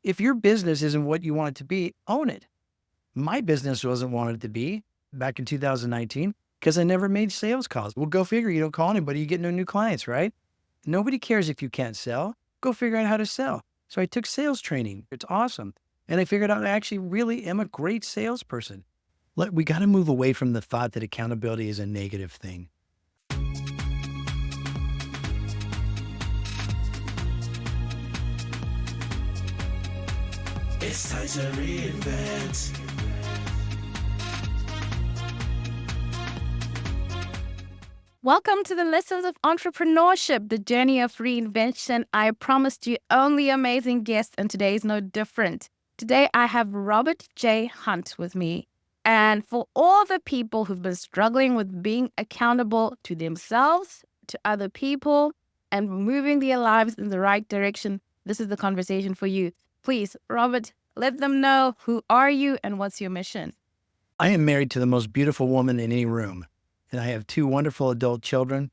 If your business isn't what you want it to be, own it. My business wasn't wanted it to be back in 2019 because I never made sales calls. Well, go figure. You don't call anybody, you get no new clients, right? Nobody cares if you can't sell. Go figure out how to sell. So I took sales training. It's awesome. And I figured out I actually really am a great salesperson. We got to move away from the thought that accountability is a negative thing. It's time to reinvent. Welcome to the Lessons of Entrepreneurship, the journey of reinvention. I promised you only amazing guests, and today is no different. Today, I have Robert J. Hunt with me. And for all the people who've been struggling with being accountable to themselves, to other people, and moving their lives in the right direction, this is the conversation for you. Please, Robert, let them know who are you and what's your mission. I am married to the most beautiful woman in any room, and I have two wonderful adult children,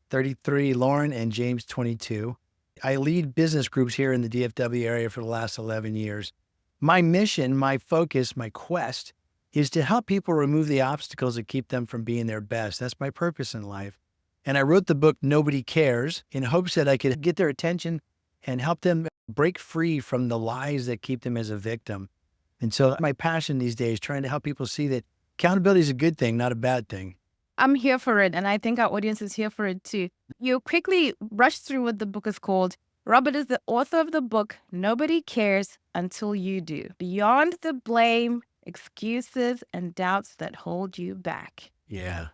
33, Lauren, and James, 22. I lead business groups here in the DFW area for the last 11 years. My mission, my focus, my quest is to help people remove the obstacles that keep them from being their best. That's my purpose in life. And I wrote the book, Nobody Cares, in hopes that I could get their attention and help them break free from the lies that keep them as a victim. And so my passion these days, trying to help people see that accountability is a good thing, not a bad thing. I'm here for it, and I think our audience is here for it too. You quickly rushed through what the book is called. Robert is the author of the book, Nobody Cares Until You Do. Beyond the blame, excuses, and doubts that hold you back. Yeah.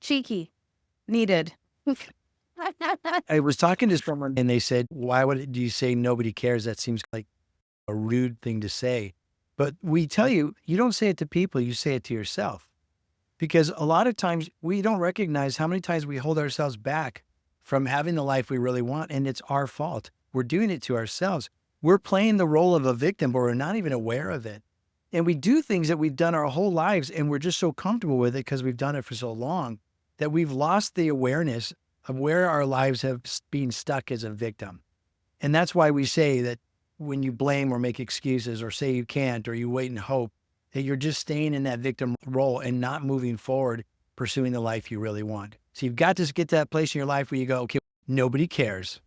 Cheeky. Needed. I was talking to someone and they said, do you say nobody cares? That seems like a rude thing to say. But we tell you, you don't say it to people, you say it to yourself. Because a lot of times we don't recognize how many times we hold ourselves back from having the life we really want. And it's our fault. We're doing it to ourselves. We're playing the role of a victim, but we're not even aware of it. And we do things that we've done our whole lives, and we're just so comfortable with it because we've done it for so long that we've lost the awareness of where our lives have been stuck as a victim. And that's why we say that when you blame or make excuses or say you can't or you wait and hope, that you're just staying in that victim role and not moving forward, pursuing the life you really want. So you've got to get to that place in your life where you go, okay, nobody cares.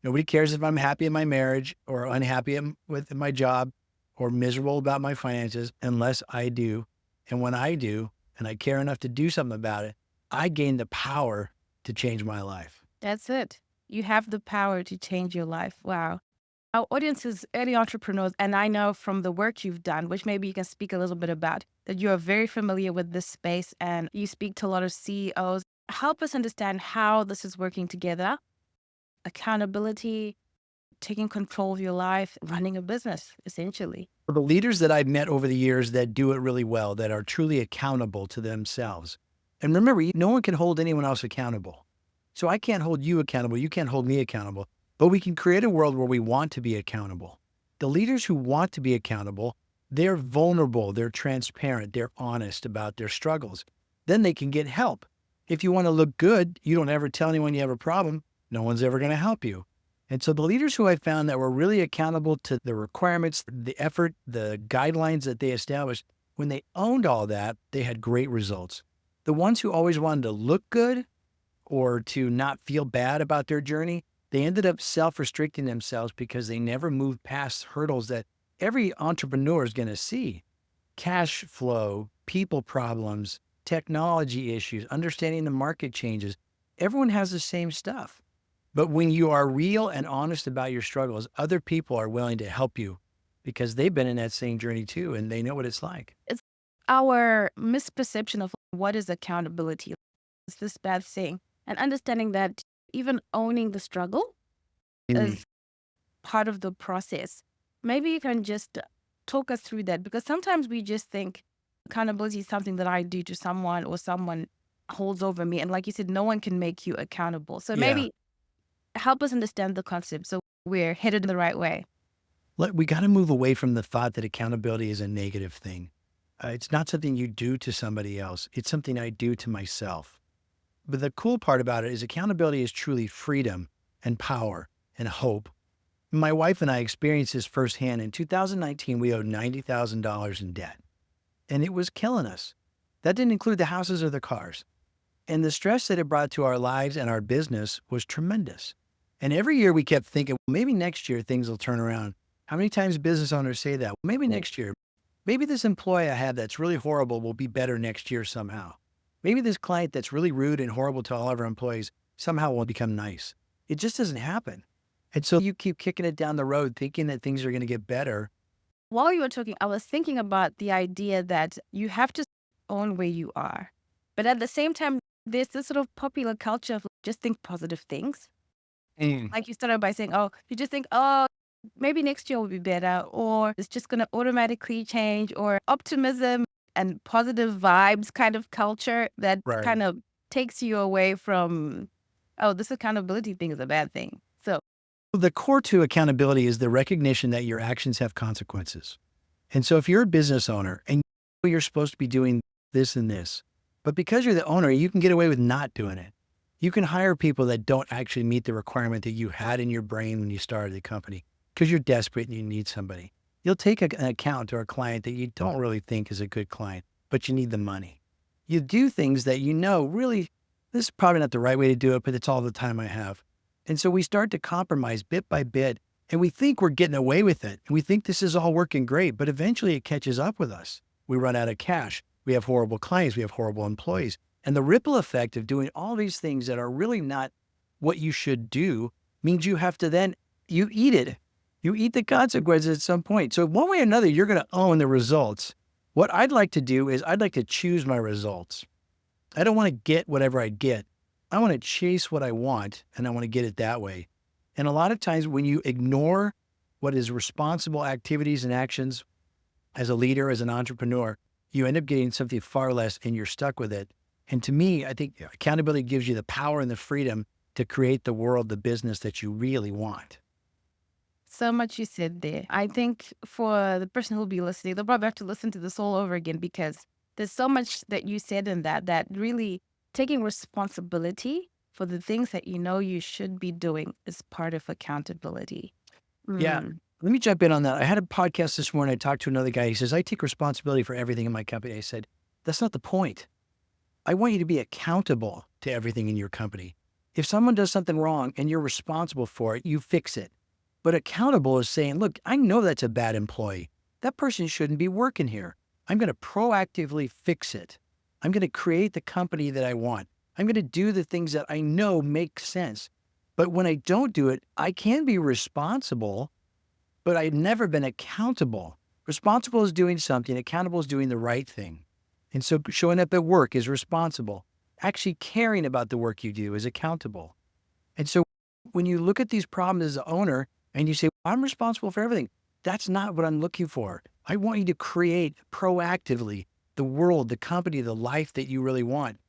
Nobody cares if I'm happy in my marriage or unhappy with my job or miserable about my finances unless I do. And when I do, and I care enough to do something about it, I gain the power to change my life. That's it. You have the power to change your life. Wow. Our audience is early entrepreneurs, and I know from the work you've done, which maybe you can speak a little bit about, that you are very familiar with this space and you speak to a lot of CEOs. Help us understand how this is working together. Accountability, taking control of your life, running a business, essentially. For the leaders that I've met over the years that do it really well, that are truly accountable to themselves. And remember, no one can hold anyone else accountable. So I can't hold you accountable. You can't hold me accountable. But we can create a world where we want to be accountable. The leaders who want to be accountable, they're vulnerable, they're transparent, they're honest about their struggles. Then they can get help. If you want to look good, you don't ever tell anyone you have a problem. No one's ever going to help you. And so the leaders who I found that were really accountable to the requirements, the effort, the guidelines that they established, when they owned all that, they had great results. The ones who always wanted to look good or to not feel bad about their journey, they ended up self-restricting themselves because they never moved past hurdles that every entrepreneur is going to see. Cash flow, people problems, technology issues, understanding the market changes. Everyone has the same stuff. But when you are real and honest about your struggles, other people are willing to help you because they've been in that same journey too, and they know what it's like. It's our misperception of what is accountability. It's this bad thing. And understanding that even owning the struggle is part of the process. Maybe you can just talk us through that, because sometimes we just think accountability is something that I do to someone or someone holds over me. And like you said, no one can make you accountable. So maybe help us understand the concept so we're headed in the right way. We got to move away from the thought that accountability is a negative thing. It's not something you do to somebody else. It's something I do to myself. But the cool part about it is accountability is truly freedom and power and hope. My wife and I experienced this firsthand. In 2019, we owed $90,000 in debt, and it was killing us. That didn't include the houses or the cars. And the stress that it brought to our lives and our business was tremendous. And every year we kept thinking, well, maybe next year things will turn around. How many times business owners say that? Maybe next year. Maybe this employee I have that's really horrible will be better next year somehow. Maybe this client that's really rude and horrible to all of our employees somehow will become nice. It just doesn't happen. And so you keep kicking it down the road thinking that things are going to get better. While you were talking, I was thinking about the idea that you have to own where you are. But at the same time, there's this sort of popular culture of just think positive things. Mm. Like you started by saying, oh, you just think, oh, maybe next year will be better, or it's just going to automatically change, or optimism and positive vibes kind of culture that Right. kind of takes you away from, oh, this accountability thing is a bad thing. So, The core to accountability is the recognition that your actions have consequences. And so if you're a business owner and you know you're supposed to be doing this and this, but because you're the owner, you can get away with not doing it. You can hire people that don't actually meet the requirement that you had in your brain when you started the company because you're desperate and you need somebody. You'll take an account or a client that you don't really think is a good client, but you need the money. You do things that you know really, this is probably not the right way to do it, but it's all the time I have. And so we start to compromise bit by bit and we think we're getting away with it. And we think this is all working great, but eventually it catches up with us. We run out of cash. We have horrible clients. We have horrible employees. And the ripple effect of doing all these things that are really not what you should do means you have to then, you eat it. You eat the consequences at some point. So one way or another, you're going to own the results. What I'd like to do is I'd like to choose my results. I don't want to get whatever I get. I want to chase what I want and I want to get it that way. And a lot of times when you ignore what is responsible activities and actions as a leader, as an entrepreneur, you end up getting something far less and you're stuck with it. And to me, I think accountability gives you the power and the freedom to create the world, the business that you really want. so much you said there. I think for the person who'll be listening, they'll probably have to listen to this all over again because there's so much that you said in that really taking responsibility for the things that you know you should be doing is part of accountability. Yeah. Mm. Let me jump in on that. I had a podcast this morning. I talked to another guy. He says, I take responsibility for everything in my company. I said, that's not the point. I want you to be accountable to everything in your company. If someone does something wrong and you're responsible for it, you fix it. But accountable is saying, look, I know that's a bad employee. That person shouldn't be working here. I'm going to proactively fix it. I'm going to create the company that I want. I'm going to do the things that I know make sense. But when I don't do it, I can be responsible, but I've never been accountable. Responsible is doing something, accountable is doing the right thing. And so showing up at work is responsible. Actually caring about the work you do is accountable. And so when you look at these problems as an owner and you say, I'm responsible for everything, that's not what I'm looking for. I want you to create proactively the world, the company, the life that you really want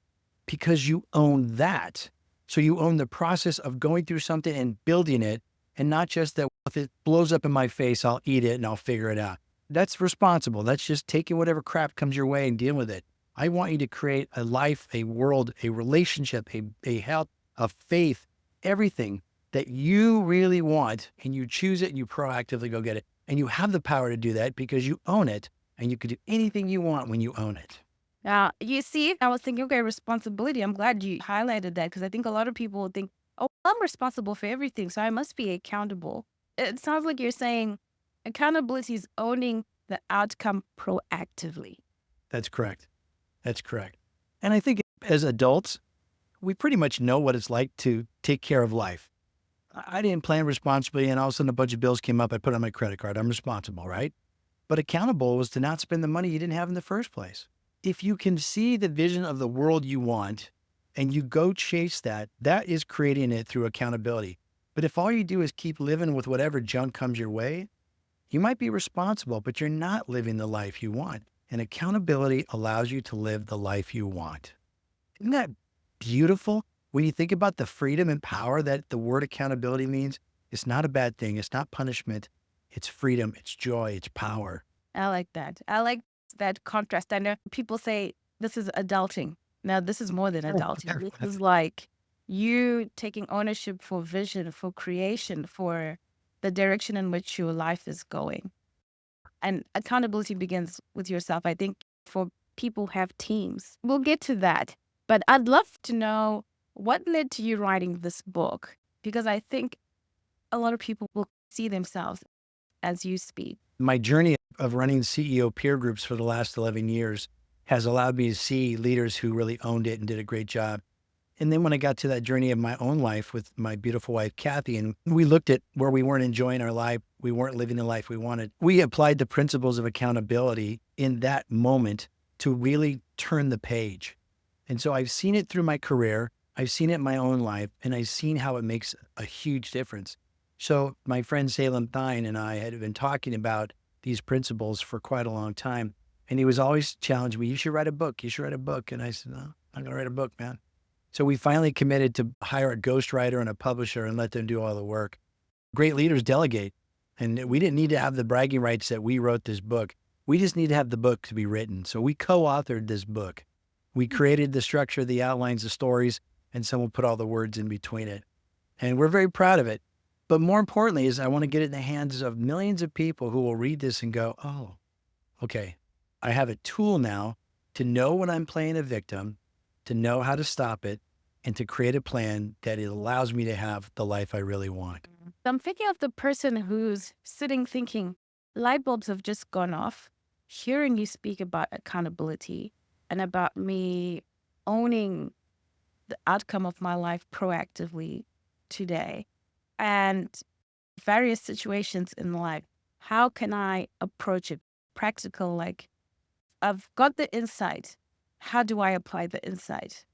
because you own that. So you own the process of going through something and building it and not just that if it blows up in my face, I'll eat it and I'll figure it out. That's responsible. That's just taking whatever crap comes your way and dealing with it. I want you to create a life, a world, a relationship, a health, a faith, everything that you really want, and you choose it and you proactively go get it. And you have the power to do that because you own it and you can do anything you want when you own it. Now, you see, I was thinking, okay, responsibility. I'm glad you highlighted that because I think a lot of people would think, oh, I'm responsible for everything, so I must be accountable. It sounds like you're saying accountability is owning the outcome proactively. That's correct. That's correct. And I think as adults, we pretty much know what it's like to take care of life. I didn't plan responsibly and all of a sudden a bunch of bills came up. I put it on my credit card. I'm responsible, right? But accountable was to not spend the money you didn't have in the first place. If you can see the vision of the world you want and you go chase that, that is creating it through accountability. But if all you do is keep living with whatever junk comes your way, you might be responsible, but you're not living the life you want. And accountability allows you to live the life you want. Isn't that beautiful? When you think about the freedom and power that the word accountability means, it's not a bad thing. It's not punishment. It's freedom. It's joy. It's power. I like that. I like that contrast. I know people say this is adulting. Now, this is more than adulting. This is like you taking ownership for vision, for creation, for the direction in which your life is going. And accountability begins with yourself. I think for people who have teams, we'll get to that. But I'd love to know what led to you writing this book, because I think a lot of people will see themselves as you speak. My journey of running CEO peer groups for the last 11 years has allowed me to see leaders who really owned it and did a great job. And then when I got to that journey of my own life with my beautiful wife, Kathy, and we looked at where we weren't enjoying our life, we weren't living the life we wanted, we applied the principles of accountability in that moment to really turn the page. And so I've seen it through my career, I've seen it in my own life, and I've seen how it makes a huge difference. So my friend Salem Thine and I had been talking about these principles for quite a long time. And he was always challenging me, you should write a book, you should write a book. And I said, no, I'm not gonna write a book, man. So we finally committed to hire a ghostwriter and a publisher and let them do all the work. Great leaders delegate. And we didn't need to have the bragging rights that we wrote this book. We just need to have the book to be written. So we co-authored this book. We created the structure, the outlines, the stories, and someone put all the words in between it. And we're very proud of it. But more importantly is I want to get it in the hands of millions of people who will read this and go, oh, okay, I have a tool now to know when I'm playing a victim, to know how to stop it, and to create a plan that it allows me to have the life I really want. I'm thinking of the person who's sitting thinking, light bulbs have just gone off, hearing you speak about accountability and about me owning the outcome of my life proactively today and various situations in life. How can I approach it? Practical, like I've got the insight. How do I apply the insight?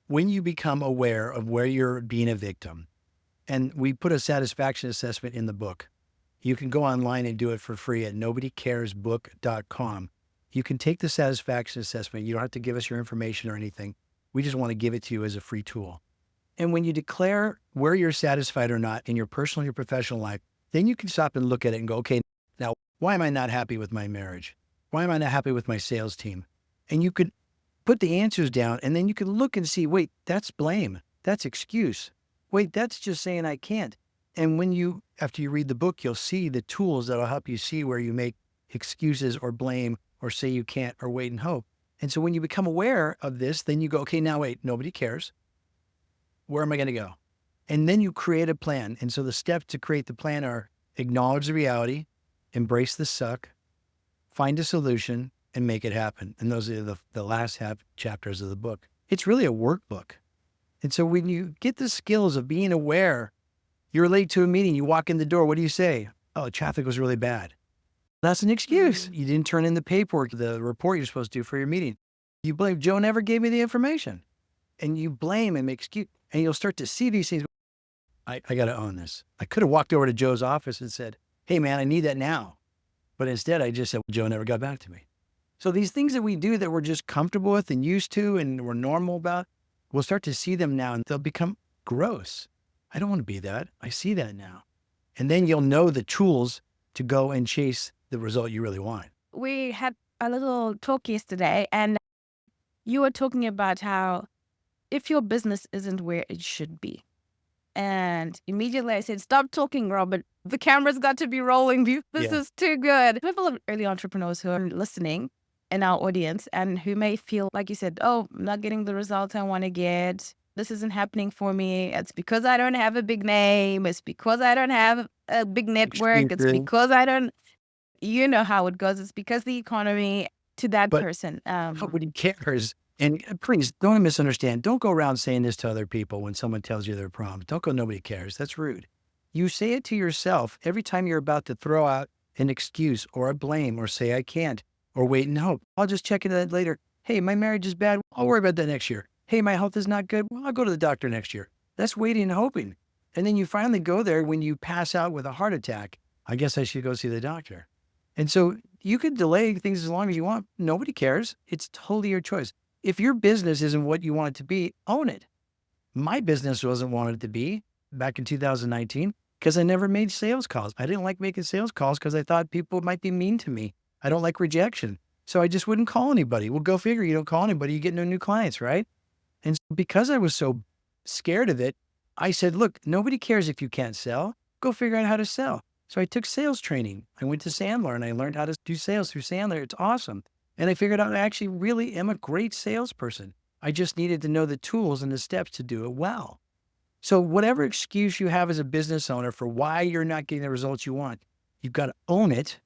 When you become aware of where you're being a victim, and we put a satisfaction assessment in the book, you can go online and do it for free at nobodycaresbook.com. You can take the satisfaction assessment. You don't have to give us your information or anything. We just want to give it to you as a free tool. And when you declare where you're satisfied or not in your personal and your professional life, then you can stop and look at it and go, okay, now why am I not happy with my marriage? Why am I not happy with my sales team? And you could put the answers down and then you can look and see, wait, that's blame. That's excuse. Wait, that's just saying I can't. And when you, after you read the book, you'll see the tools that'll help you see where you make excuses or blame or say you can't or wait and hope. And so when you become aware of this, then you go, okay, now wait, nobody cares. Where am I going to go? And then you create a plan. And so the steps to create the plan are acknowledge the reality, embrace the suck, find a solution, and make it happen. And those are the last half chapters of the book. It's really a workbook. And so when you get the skills of being aware, you're late to a meeting, you walk in the door, what do you say? Oh, traffic was really bad. That's an excuse. You didn't turn in the paperwork, the report you're supposed to do for your meeting. You blame, Joe never gave me the information. And you blame and make excuse. And you'll start to see these things. I got to own this. I could have walked over to Joe's office and said, hey, man, I need that now. But instead, I just said, well, Joe never got back to me. So these things that we do that we're just comfortable with and used to and we're normal about, we'll start to see them now and they'll become gross. I don't want to be that. I see that now. And then you'll know the tools to go and chase the result you really want. We had a little talk yesterday and you were talking about how if your business isn't where it should be. And immediately I said, stop talking, Robert. The camera's got to be rolling. This is too good. We have a lot of early entrepreneurs who are listening in our audience and who may feel, like you said, oh, I'm not getting the results I want to get. This isn't happening for me. It's because I don't have a big name. It's because I don't have a big network. It's because I don't, you know how it goes. It's because the economy to that person. Nobody cares. And please don't misunderstand. Don't go around saying this to other people when someone tells you their problems. Don't go, nobody cares. That's rude. You say it to yourself every time you're about to throw out an excuse or a blame or say, I can't, or wait and hope. I'll just check into that later. Hey, my marriage is bad. I'll worry about that next year. Hey, my health is not good. Well, I'll go to the doctor next year. That's waiting and hoping. And then you finally go there when you pass out with a heart attack. I guess I should go see the doctor. And so you could delay things as long as you want. Nobody cares. It's totally your choice. If your business isn't what you want it to be, own it. My business wasn't what it to be back in 2019 because I never made sales calls. I didn't like making sales calls because I thought people might be mean to me. I don't like rejection. So I just wouldn't call anybody. Well, go figure. You don't call anybody, you get no new clients, right? And so because I was so scared of it, I said, look, nobody cares if you can't sell. Go figure out how to sell. So I took sales training. I went to Sandler and I learned how to do sales through Sandler. It's awesome. And I figured out I actually really am a great salesperson. I just needed to know the tools and the steps to do it well. So whatever excuse you have as a business owner for why you're not getting the results you want, you've got to own it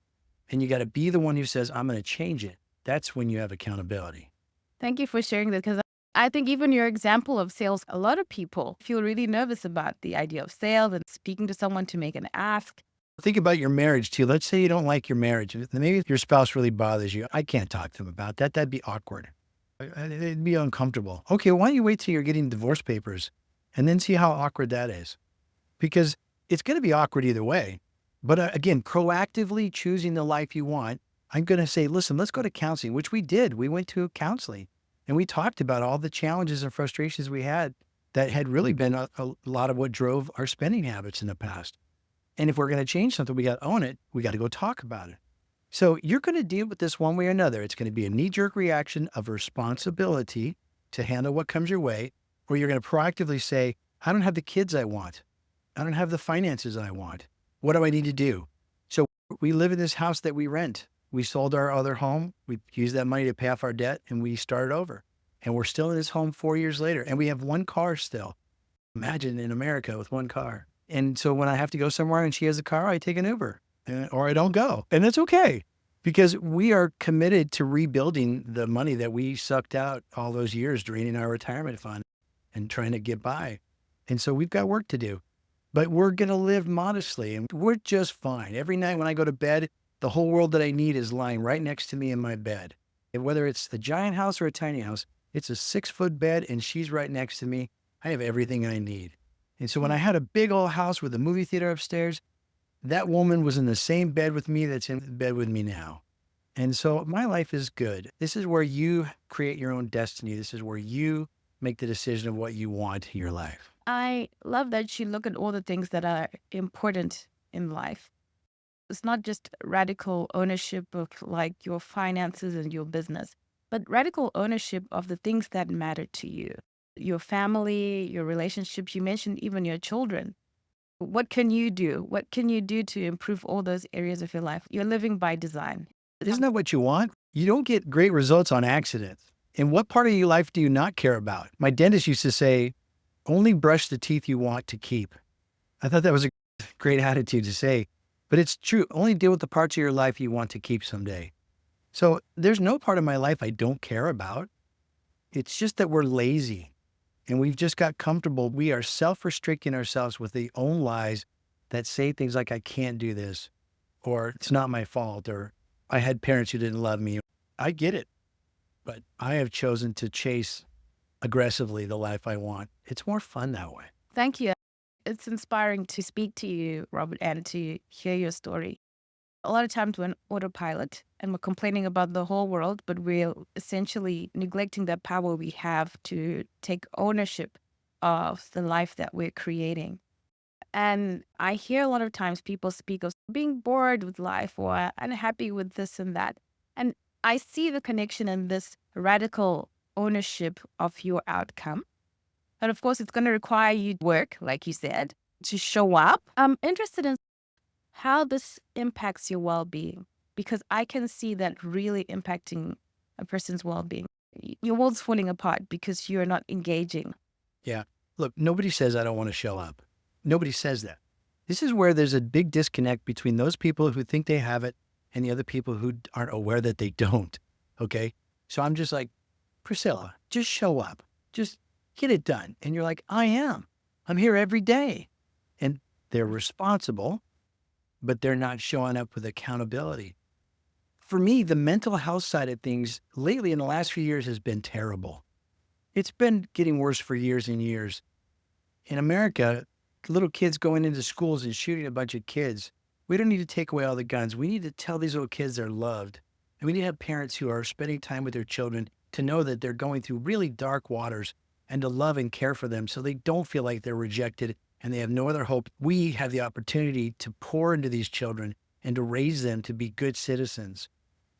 and you got to be the one who says, I'm going to change it. That's when you have accountability. Thank you for sharing that because I think even your example of sales, a lot of people feel really nervous about the idea of sales and speaking to someone to make an ask. Think about your marriage too. Let's say you don't like your marriage. Maybe your spouse really bothers you. I can't talk to them about that. That'd be awkward. It'd be uncomfortable. Okay, why don't you wait till you're getting divorce papers and then see how awkward that is? Because it's going to be awkward either way. But again, proactively choosing the life you want, I'm going to say, listen, let's go to counseling, which we did. We went to counseling and we talked about all the challenges and frustrations we had that had really been a lot of what drove our spending habits in the past. And if we're going to change something, we got to own it. We got to go talk about it. So you're going to deal with this one way or another. It's going to be a knee-jerk reaction of responsibility to handle what comes your way, or you're going to proactively say, I don't have the kids I want. I don't have the finances I want. What do I need to do? So we live in this house that we rent. We sold our other home. We used that money to pay off our debt and we started over. And we're still in this home 4 years later. And we have one car still. Imagine in America with one car. And so when I have to go somewhere and she has a car, I take an Uber or I don't go. And that's okay because we are committed to rebuilding the money that we sucked out all those years draining our retirement fund and trying to get by. And so we've got work to do, but we're going to live modestly and we're just fine. Every night when I go to bed, the whole world that I need is lying right next to me in my bed. And whether it's a giant house or a tiny house, it's a 6-foot bed and she's right next to me. I have everything I need. And so when I had a big old house with a movie theater upstairs, that woman was in the same bed with me that's in bed with me now. And so my life is good. This is where you create your own destiny. This is where you make the decision of what you want in your life. I love that you look at all the things that are important in life. It's not just radical ownership of like your finances and your business, but radical ownership of the things that matter to you. Your family, your relationships, you mentioned even your children. What can you do? What can you do to improve all those areas of your life? You're living by design. Isn't that what you want? You don't get great results on accident. And what part of your life do you not care about? My dentist used to say, only brush the teeth you want to keep. I thought that was a great attitude to say, but it's true. Only deal with the parts of your life you want to keep someday. So there's no part of my life I don't care about. It's just that we're lazy. And we've just got comfortable. We are self-restricting ourselves with the own lies that say things like, I can't do this, or it's not my fault, or I had parents who didn't love me. I get it, but I have chosen to chase aggressively the life I want. It's more fun that way. Thank you. It's inspiring to speak to you, Robert, and to hear your story. A lot of times we're on autopilot and we're complaining about the whole world, but we're essentially neglecting the power we have to take ownership of the life that we're creating. And I hear a lot of times people speak of being bored with life or unhappy with this and that. And I see the connection in this radical ownership of your outcome. And of course, it's going to require you to work, like you said, to show up. I'm interested in how this impacts your well-being, because I can see that really impacting a person's well-being. Your world's falling apart because you're not engaging. Yeah. Look, nobody says I don't want to show up. Nobody says that. This is where there's a big disconnect between those people who think they have it and the other people who aren't aware that they don't. Okay. So I'm just like, Priscilla, just show up. Just get it done. And you're like, I am. I'm here every day. And they're responsible, but they're not showing up with accountability. For me, the mental health side of things lately in the last few years has been terrible. It's been getting worse for years and years. In America, little kids going into schools and shooting a bunch of kids. We don't need to take away all the guns. We need to tell these little kids they're loved. And we need to have parents who are spending time with their children to know that they're going through really dark waters and to love and care for them so they don't feel like they're rejected and they have no other hope. We have the opportunity to pour into these children and to raise them to be good citizens.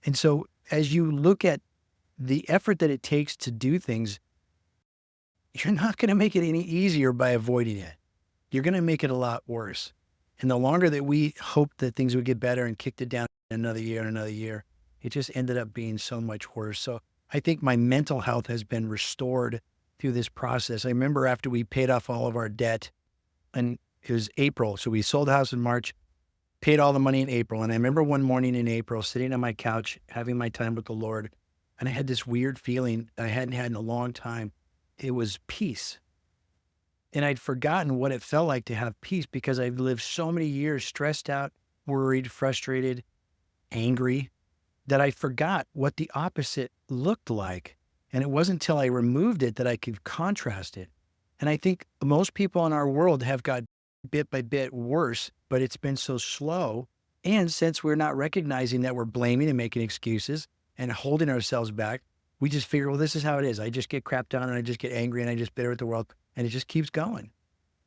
And so as you look at the effort that it takes to do things, you're not going to make it any easier by avoiding it. You're going to make it a lot worse. And the longer that we hoped that things would get better and kicked it down another year and another year, it just ended up being so much worse. So I think my mental health has been restored through this process. I remember after we paid off all of our debt, and it was April. So we sold the house in March, paid all the money in April. And I remember one morning in April, sitting on my couch, having my time with the Lord. And I had this weird feeling I hadn't had in a long time. It was peace. And I'd forgotten what it felt like to have peace because I've lived so many years stressed out, worried, frustrated, angry, that I forgot what the opposite looked like. And it wasn't until I removed it that I could contrast it. And I think most people in our world have got bit by bit worse, but it's been so slow. And since we're not recognizing that we're blaming and making excuses and holding ourselves back, we just figure, well, this is how it is. I just get crapped on and I just get angry and I just bitter at the world and it just keeps going.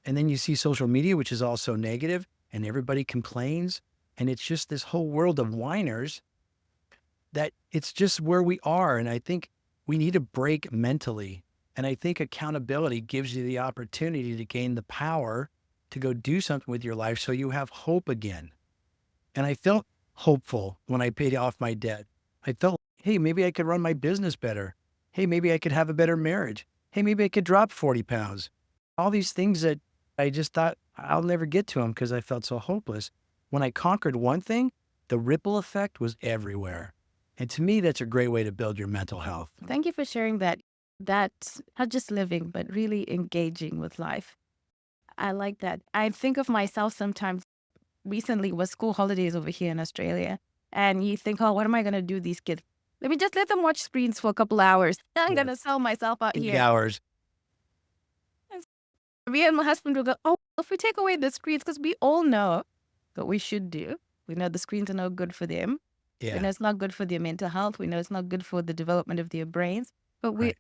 And then you see social media, which is also negative, and everybody complains. And it's just this whole world of whiners that it's just where we are. And I think we need a break mentally. And I think accountability gives you the opportunity to gain the power to go do something with your life so you have hope again. And I felt hopeful when I paid off my debt. I felt, hey, maybe I could run my business better. Hey, maybe I could have a better marriage. Hey, maybe I could drop 40 pounds. All these things that I just thought I'll never get to them because I felt so hopeless. When I conquered one thing, the ripple effect was everywhere. And to me, that's a great way to build your mental health. Thank you for sharing that. That's not just living, but really engaging with life. I like that. I think of myself sometimes. Recently was school holidays over here in Australia. And you think, oh, what am I going to do with these kids? Let me just let them watch screens for a couple hours. I'm going to sell myself out 8 here. hours. Me and my husband will go, oh, if we take away the screens, because we all know what we should do. We know the screens are no good for them. We know Yeah. it's not good for their mental health. We know it's not good for the development of their brains. But we Right.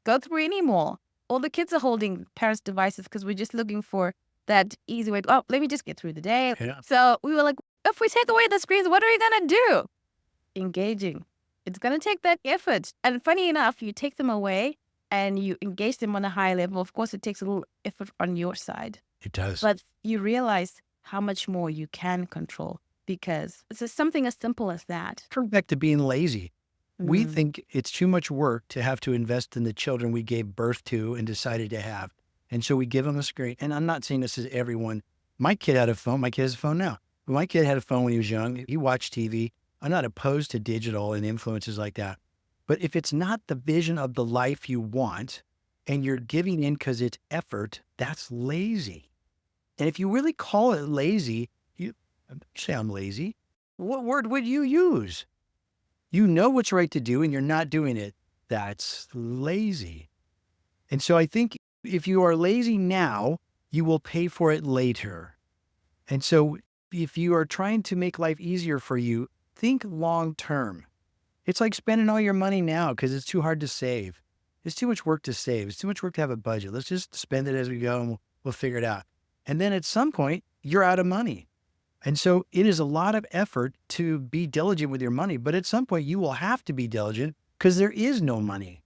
go through anymore. All the kids are holding parents' devices because we're just looking for that easy way. Oh, let me just get through the day. Yeah. So we were like, if we take away the screens, what are we going to do? Engaging. It's going to take that effort. And funny enough, you take them away and you engage them on a high level. Of course, it takes a little effort on your side, It does. but you realize how much more you can control because it's just something as simple as that. Turn back to being lazy. We Mm. think it's too much work to have to invest in the children we gave birth to and decided to have. And so we give them a screen. And I'm not saying this is everyone. My kid had a phone. My kid has a phone now. But my kid had a phone when he was young. He watched TV. I'm not opposed to digital and influences like that. But if it's not the vision of the life you want and you're giving in because it's effort, that's lazy. And if you really call it lazy, you say I'm lazy. What word would you use? You know what's right to do and you're not doing it. That's lazy. And so I think if you are lazy now, you will pay for it later. And so if you are trying to make life easier for you, think long term. It's like spending all your money now because it's too hard to save. It's too much work to save. It's too much work to have a budget. Let's just spend it as we go and we'll figure it out. And then at some point, you're out of money. And so it is a lot of effort to be diligent with your money. But at some point, you will have to be diligent because there is no money.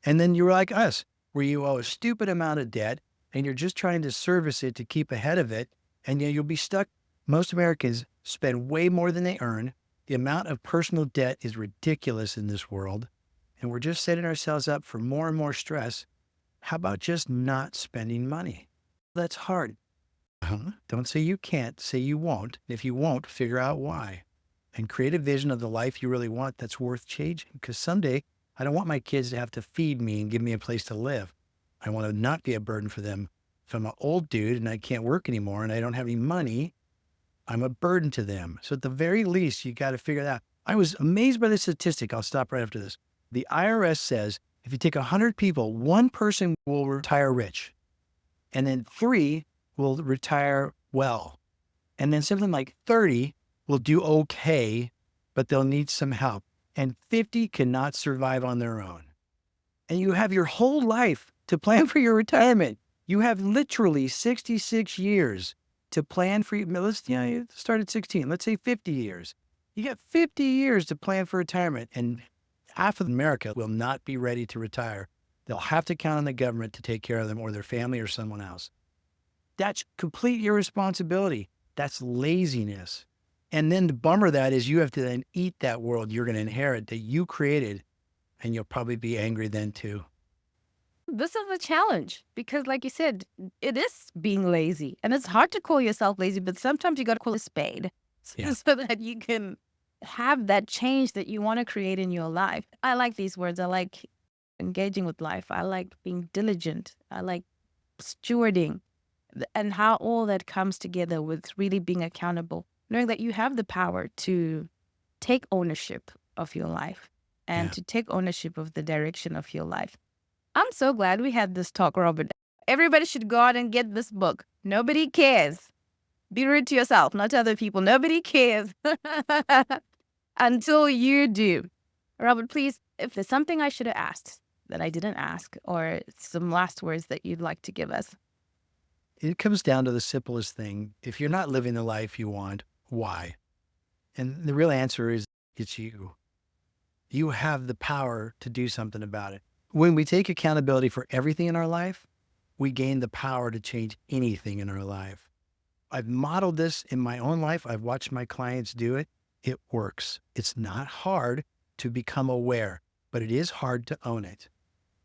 And then you're like us, where you owe a stupid amount of debt and you're just trying to service it to keep ahead of it. And you'll be stuck. Most Americans spend way more than they earn. The amount of personal debt is ridiculous in this world. And we're just setting ourselves up for more and more stress. How about just not spending money? That's hard. Don't say you can't, say you won't. If you won't, figure out why. And create a vision of the life you really want that's worth changing. Because someday, I don't want my kids to have to feed me and give me a place to live. I want to not be a burden for them. If I'm an old dude and I can't work anymore and I don't have any money, I'm a burden to them. So at the very least, you got to figure that out. I was amazed by the statistic. I'll stop right after this. The IRS says if you take 100 people, one person will retire rich, and then 3 will retire well. And then something like 30 will do okay, but they'll need some help. And 50 cannot survive on their own. And you have your whole life to plan for your retirement. You have literally 66 years to plan for you start at 16, let's say 50 years. You got 50 years to plan for retirement, and half of America will not be ready to retire. They'll have to count on the government to take care of them or their family or someone else. That's complete irresponsibility. That's laziness. And then the bummer of that is you have to then eat that world you're going to inherit that you created, and you'll probably be angry then too. This is a challenge because, like you said, it is being lazy. And it's hard to call yourself lazy, but sometimes you got to call a spade Yeah. so that you can have that change that you want to create in your life. I like these words. I like engaging with life. I like being diligent. I like stewarding and how all that comes together with really being accountable, knowing that you have the power to take ownership of your life and Yeah. to take ownership of the direction of your life. I'm so glad we had this talk, Robert. Everybody should go out and get this book. Nobody cares. Be rude to yourself, not to other people. Nobody cares until you do. Robert, please, if there's something I should have asked that I didn't ask, or some last words that you'd like to give us. It comes down to the simplest thing. If you're not living the life you want, why? And the real answer is it's you. You have the power to do something about it. When we take accountability for everything in our life, we gain the power to change anything in our life. I've modeled this in my own life. I've watched my clients do it. It works. It's not hard to become aware, but it is hard to own it.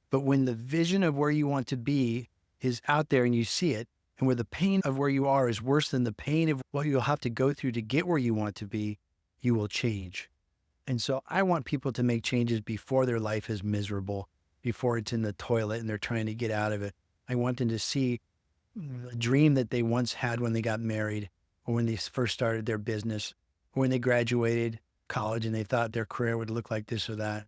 But when the vision of where you want to be is out there and you see it, and where the pain of where you are is worse than the pain of what you'll have to go through to get where you want to be, you will change. And so I want people to make changes before their life is miserable, before it's in the toilet and they're trying to get out of it. I want them to see a dream that they once had when they got married, or when they first started their business, or when they graduated college and they thought their career would look like this or that.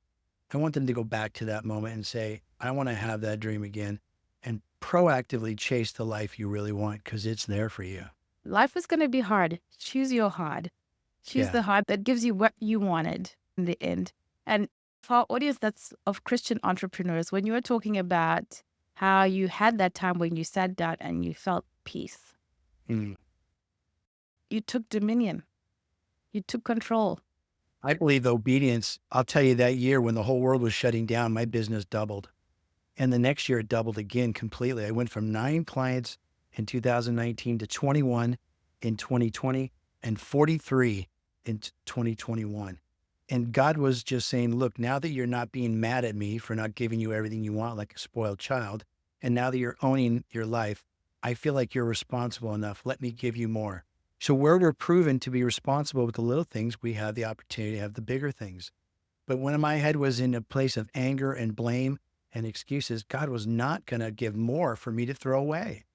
I want them to go back to that moment and say, I want to have that dream again, and proactively chase the life you really want, because it's there for you. Life is going to be hard. Choose your hard. Choose Yeah. the hard that gives you what you wanted in the end. And for our audience that's of Christian entrepreneurs, when you were talking about how you had that time when you sat down and you felt peace, Mm. you took dominion, you took control. I believe obedience. I'll tell you, that year when the whole world was shutting down, my business doubled. And the next year it doubled again completely. I went from 9 clients in 2019 to 21 in 2020 and 43 in 2021. And God was just saying, look, now that you're not being mad at me for not giving you everything you want like a spoiled child, and now that you're owning your life, I feel like you're responsible enough. Let me give you more. So where we're proven to be responsible with the little things, we have the opportunity to have the bigger things. But when my head was in a place of anger and blame and excuses, God was not going to give more for me to throw away.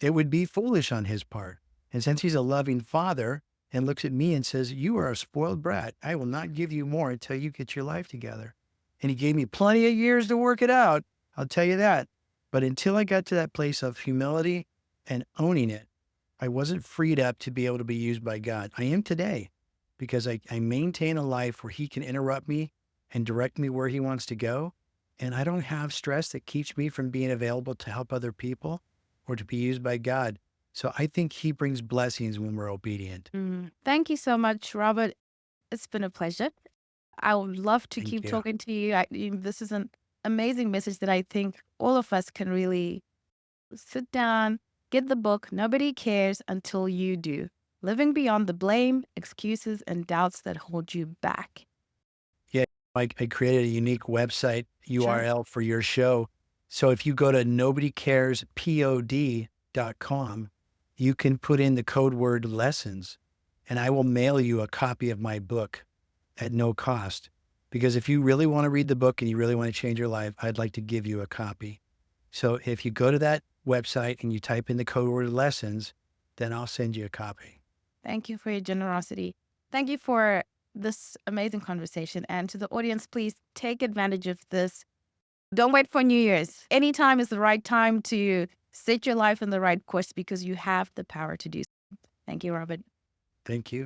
It would be foolish on his part. And since he's a loving father and looks at me and says, you are a spoiled brat, I will not give you more until you get your life together. And he gave me plenty of years to work it out. I'll tell you that. But until I got to that place of humility and owning it, I wasn't freed up to be able to be used by God. I am today, because I maintain a life where he can interrupt me and direct me where he wants to go. And I don't have stress that keeps me from being available to help other people or to be used by God. So I think he brings blessings when we're obedient. Thank you so much, Robert. It's been a pleasure. I would love to Thank keep you. talking to you. This is an amazing message that I think all of us can really sit down, get the book. Nobody cares until you do. Living beyond the blame, excuses, and doubts that hold you back. Yeah, I created a unique website Sure. URL for your show. So if you go to nobodycarespod.com, you can put in the code word lessons, and I will mail you a copy of my book at no cost. Because if you really want to read the book and you really want to change your life, I'd like to give you a copy. So if you go to that website and you type in the code word lessons, then I'll send you a copy. Thank you for your generosity. Thank you for this amazing conversation. And to the audience, please take advantage of this. Don't wait for New Year's. Any time is the right time to set your life in the right course because you have the power to do so. Thank you, Robert. Thank you.